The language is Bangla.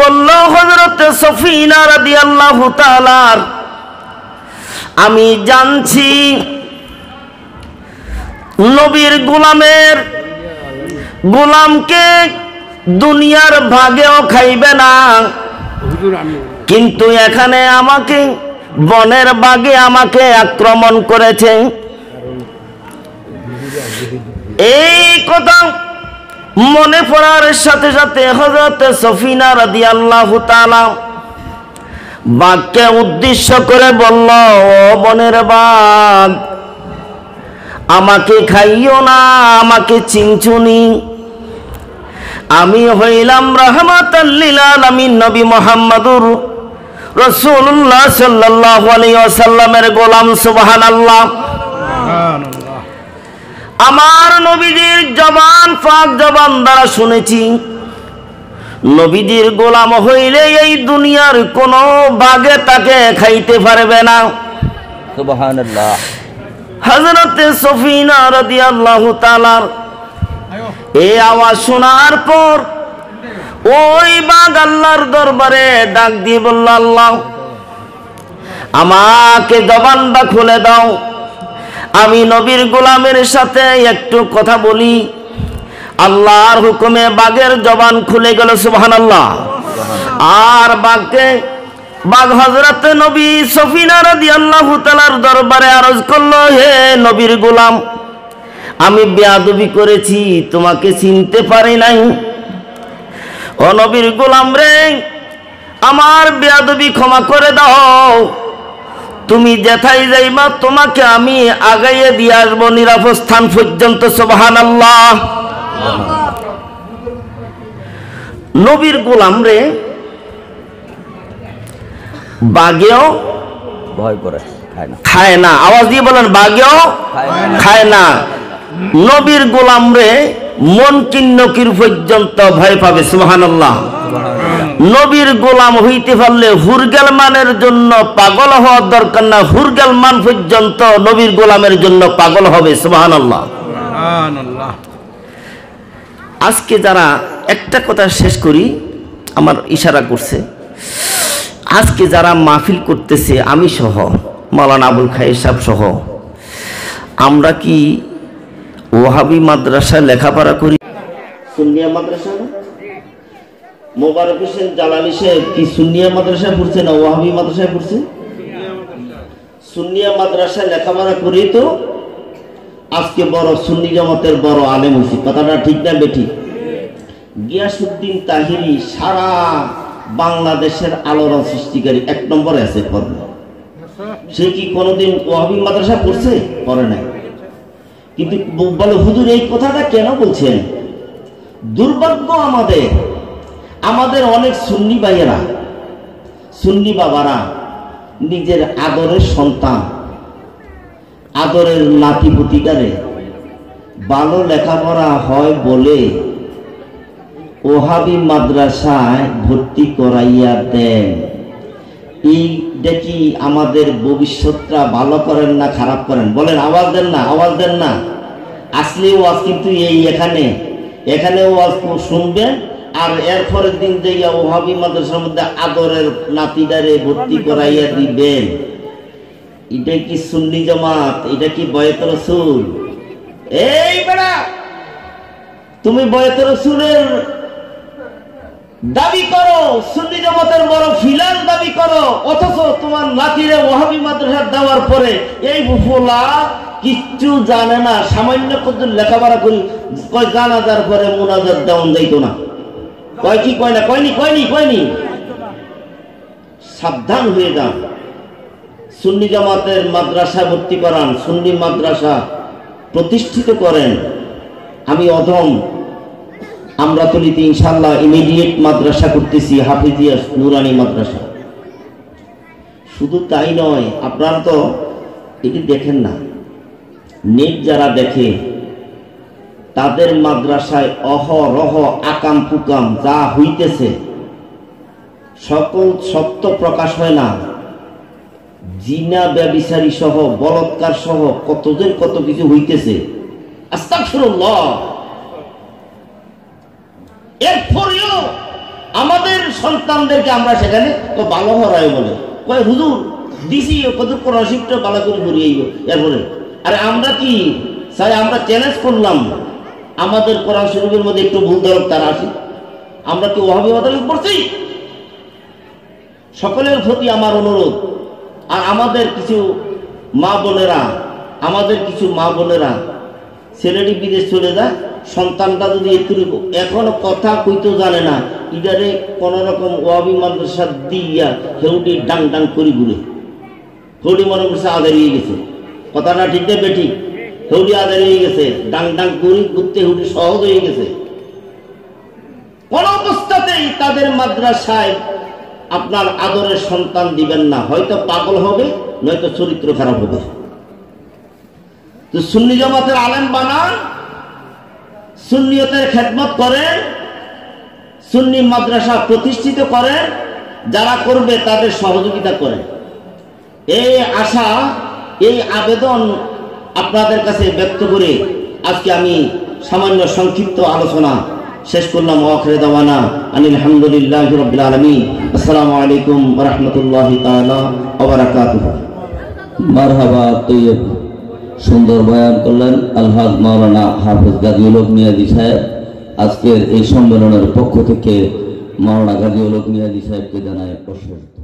বলল হযরত সফিনা রাদিয়াল্লাহু তাআলা, আমি জানছি নবীর গোলামকে দুনিয়ার ভাগেও খাইবে না, কিন্তু এখানে আমাকে বনের বাগে আমাকে আক্রমণ করেছে। এই কথা মনে পড়ার সাথে সাথে হযরত সফিনা রাদিয়াল্লাহু তাআলা বাঘকে উদ্দেশ্য করে বলল, ও বনের বাঘ, আমাকে খাইও না, আমাকে চিনচুনি, আমি হইলাম রাহমাতাল লিল আলামিন নবী মুহাম্মদুর রাসূলুল্লাহ সাল্লাল্লাহু আলাইহি ওয়াসাল্লামের গোলাম। সুবহানাল্লাহ। আমার নবীজির জবান পাক জবান দ্বারা শুনেছি, নবীজির গোলাম হইলে এই দুনিয়ার কোন ভাগে তাকে খাইতে পারবে না। সুবহানাল্লাহ। হযরত সফিনা রাদিয়াল্লাহু তাআলা এই আওয়াজ শোনার পর ওই বাঘ আল্লাহর দরবারে ডাক দিয়ে বলল, আল্লাহ, আমাকে জবানটা খুলে দাও, আমি নবীর গোলামের সাথে একটু কথা বলি। আল্লাহর হুকুমে বাঘের জবান খুলে গেল। সুবহানাল্লাহ। আর বাঘ হযরত নবী সফিনা রাদিয়াল্লাহু তাআলার দরবারে আরজ করলো, হে নবীর গোলাম, আমি বেয়াদবি করেছি, তোমাকে চিনতে পারি নাই। ও নবীর গোলাম রে, আমার বেয়াদবি ক্ষমা করে দাও, তুমি যেথায় যাইবা তোমাকে আমি আগাইয়ে দিয়ে আসবো নিরাপদ স্থান পর্যন্ত। সুবহানাল্লাহ। নবীর গোলাম রে বাঘেও ভয় করে খায় না। আওয়াজ দিয়ে বলেন, বাঘেও খায় না। নবীর গোলাম রে মন কিন্নকির পর্যন্ত ভয় পাবে। সুবহানাল্লাহ। নবীর গোলাম হইতে পারলে হুরগেল মানের জন্য পাগল হওয়ার দরকার না, হুরগেল মান পর্যন্ত নবীর গোলামের জন্য পাগল হবে। সুবহানাল্লাহ। আজকে যারা, একটা কথা শেষ করি, আমার ইশারা করছে, আজকে যারা মাহফিল করতেছে, আমি সহ, মাওলানা আবুল খায়ের সাহেব সহ, আমরা কি ওয়াহাবি মাদ্রাসায় লেখাপড়া করি? সুন্নিয়া মাদ্রাসা না? মোবারক হোসেন জালালি সাহেব কি সুন্নিয়া মাদ্রাসায় পড়ছে না ওয়াহাবি মাদ্রাসায় পড়ছে? সুন্নিয়া মাদ্রাসায় লেখাপড়া করি তো আজকে বড় সুন্নি জামাতের বড় আলেম হয়েছি। কথাটা ঠিক না বেঠিক? গিয়াসউদ্দিন তাহিরি সারা বাংলাদেশের আলোড়ন সৃষ্টিকারী, এক নম্বরে আছে পর্ব। সে কি কোনোদিন ওয়াহাবি মাদ্রাসা পড়ছে? পড়ে নাই। কিন্তু বলে, হুজুর এই কথাটা কেন বলছেন? দুর্ভাগ্য আমাদের অনেক সুন্নি ভাইয়েরা, সুন্নি বাবারা নিজের আদরের সন্তান, আদরের নাতিপুতিকারে ভালো লেখাপড়া হয় বলে ওহাবি মাদ্রাসায় ভর্তি করাইয়া দেন। এইটা কি আমাদের ভবিষ্যৎটা ভালো করেন না খারাপ করেন? বলেন, আওয়াজ দেন না, আওয়াজ দেন না। আসলে ওয়াজ কিন্তু এখানে ওয়াজ শুনবেন, আর এরপরের দিন যাইয়া ওহাবি মাদ্রাসার মধ্যে আদরের নাতিদারে ভর্তি করাইয়া দিবেন। এটা কি সুন্নি জামাত? এটা কি বয়ত রাসূল? এই বেড়া, তুমি বয়ত রাসূলের দাবি করো, সুন্নি জামাতের বড় ফিলার দাবি করো, অথচ তোমার নাতিরে ওয়াহাবি মাদ্রাসা দেওয়ার পরে এই বুফলা কিচ্ছু জানে না, সামান্য পর্যন্ত লেখাপড়া করি, কয় জানাজার পরে মুনাজাত দেওয়া যাইতো না। কয় কি কয় না? কয়নি। সাবধান হয়ে যান। সুন্নি জামাতের মাদ্রাসায় ভর্তি করান, সুন্নি মাদ্রাসা প্রতিষ্ঠিত করেন। আমি অধম আমরাতলিতে ইনশাআল্লাহ ইমিডিয়েট মাদ্রাসা করতেছি, হাফিজিয়া নুরানি মাদ্রাসা। শুধু তাই নয়, আপনারা তো এটি দেখেন না, নেট যারা দেখে তাদের মাদ্রাসায় অহরহ আকাম কুকাম যা হইতেছে সকল সত্য প্রকাশ হয় না। জিনা ব্যভিচারী সহ বলৎকার সহ কতজন কত কিছু হইতেছে। আস্তাগফিরুল্লাহ। এরপরেও আমাদের সন্তানদেরকে আমরা সেখানে তো ভালো হরাই বলে কয় হুজুর দিছি কত কোরআন শিবটা ভালো করে ঘুরিয়েইব এরপরে। আরে আমরা কি স্যার আমরা চ্যালেঞ্জ করলাম আমাদের কোরআন শরীফের মধ্যে একটু ভুল ধরক তারা আসি, আমরা কি ওয়াহাবি মাদারিস পড়ছি? সকলের প্রতি আমার অনুরোধ, আর আমাদের কিছু মা বোনেরা ছেলেটি বিদেশ চলে যায়, সন্তানটা যদি একটু এখনো কথা কইতেও জানে না, ইদারে কোন রকম ওয়াহাবি মাদ্রাসা দিয়া হেউডি ডাং ডাং করি ঘুরে, হেউডি মনে করছে আদারিয়ে গেছে। কথাটা ঠিক না বেঠিক? হেউডি আদারিয়ে গেছে, ডাং ডাং করি ঘুরতে হেউডি সহজ হয়ে গেছে। কোন অবস্থাতেই তাদের মাদ্রাসায় আপনার আদরের সন্তান দিবেন না, হয়তো পাগল হবে নয়তো চরিত্র খারাপ হবে। তো সুন্নি জামাতের আলেম বানান, সুন্নিয়তের খেদমত করেন, সুন্নি মাদ্রাসা প্রতিষ্ঠিত করেন, যারা করবে তাদের সহযোগিতা করেন। এই আশা, এই আবেদন আপনাদের কাছে ব্যক্ত করে আজকে আমি সামান্য সংক্ষিপ্ত আলোচনা শেষ করলাম। ওয়াখির দাওয়ানা আনিল হামদুলিল্লাহি রাব্বিল আলামিন। আসসালামু আলাইকুম ওয়া রাহমাতুল্লাহি তাআলা ওয়া বারাকাতুহু। মারহাবা তৈয়ব, সুন্দর বয়ান করলেন আলহাজ মাওলানা হাফেজ গাজীউল হক মিয়াজি সাহেব। আজকের এই সম্মেলনের পক্ষ থেকে মাওলানা গাজীউল হক মিয়াজি সাহেবকে জানাই অসংখ্য